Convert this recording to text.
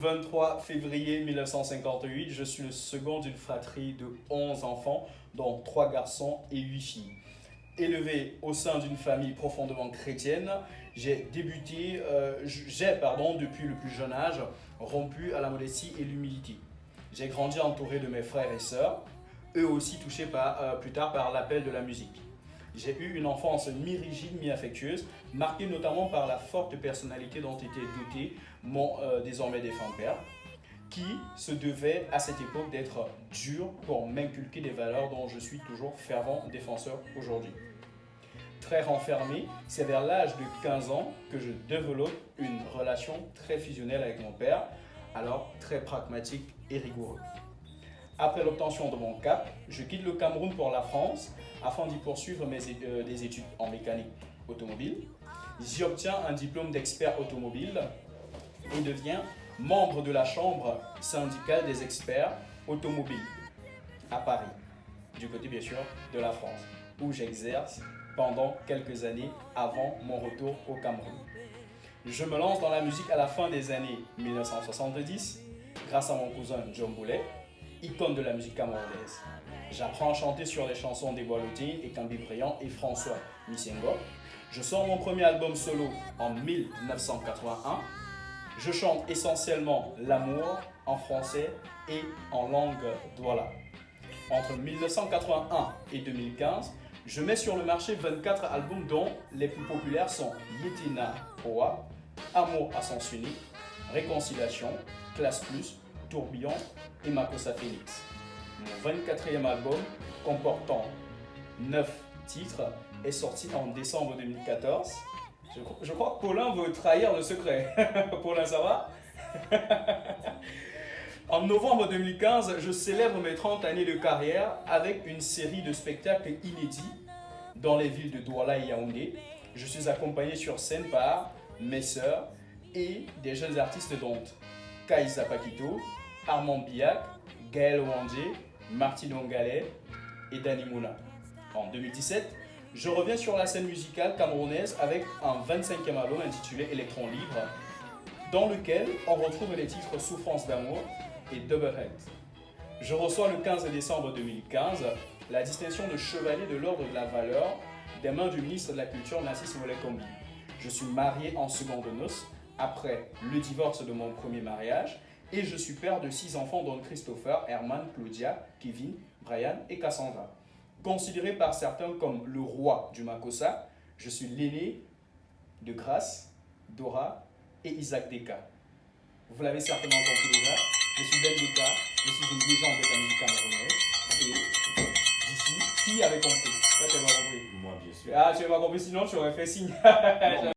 23 février 1958, je suis le second d'une fratrie de 11 enfants, dont 3 garçons et 8 filles. Élevé au sein d'une famille profondément chrétienne, j'ai depuis le plus jeune âge, rompu à la modestie et l'humilité. J'ai grandi entouré de mes frères et sœurs, eux aussi touchés plus tard par l'appel de la musique. J'ai eu une enfance mi-rigide, mi-affectueuse, marquée notamment par la forte personnalité dont était doté mon désormais défunt père, qui se devait à cette époque d'être dur pour m'inculquer des valeurs dont je suis toujours fervent défenseur aujourd'hui. Très renfermé, c'est vers l'âge de 15 ans que je développe une relation très fusionnelle avec mon père, alors très pragmatique et rigoureux. Après l'obtention de mon CAP, je quitte le Cameroun pour la France afin d'y poursuivre des études en mécanique automobile. J'y obtiens un diplôme d'expert automobile et deviens membre de la Chambre syndicale des experts automobiles à Paris, du côté bien sûr de la France, où j'exerce pendant quelques années avant mon retour au Cameroun. Je me lance dans la musique à la fin des années 1970 grâce à mon cousin John Boulet, icône de la musique camerounaise. J'apprends à chanter sur les chansons des Boileaudin et Cambi Briand et François Missengo. Je sors mon premier album solo en 1981. Je chante essentiellement l'amour en français et en langue douala. Entre 1981 et 2015, je mets sur le marché 24 albums dont les plus populaires sont Yetina Oa, Amour à sens unique, Réconciliation, Classe Plus, Tourbillon et Makossa Phoenix. Mon 24e album, comportant 9 titres, est sorti en décembre 2014. Je crois que Paulin veut trahir le secret. Paulin, ça va? En novembre 2015, je célèbre mes 30 années de carrière avec une série de spectacles inédits dans les villes de Douala et Yaoundé. Je suis accompagné sur scène par mes sœurs et des jeunes artistes dont Kaïsa Pakito, Armand Biak, Gaël Wandé, Martine Ongalé et Dani Mouna. En 2017, je reviens sur la scène musicale camerounaise avec un 25e album intitulé Électron Libre, dans lequel on retrouve les titres Souffrance d'amour et Double Head. Je reçois le 15 décembre 2015 la distinction de chevalier de l'ordre de la valeur des mains du ministre de la Culture Nassis Moulay Kombi. Je suis marié en seconde noces après le divorce de mon premier mariage et je suis père de 6 enfants dont Christopher, Herman, Claudia, Kevin, Brian et Cassandra. Considéré par certains comme le roi du Makossa, je suis l'aîné de Grace, Dora et Isaac Deka. Vous l'avez certainement compris déjà, je suis Ben Deka, je suis une légende de la musique camerounaise et d'ici, qui avait compris? Toi, tu n'as pas compris? Moi, bien sûr. Ah, tu n'as pas compris, sinon tu aurais fait signe.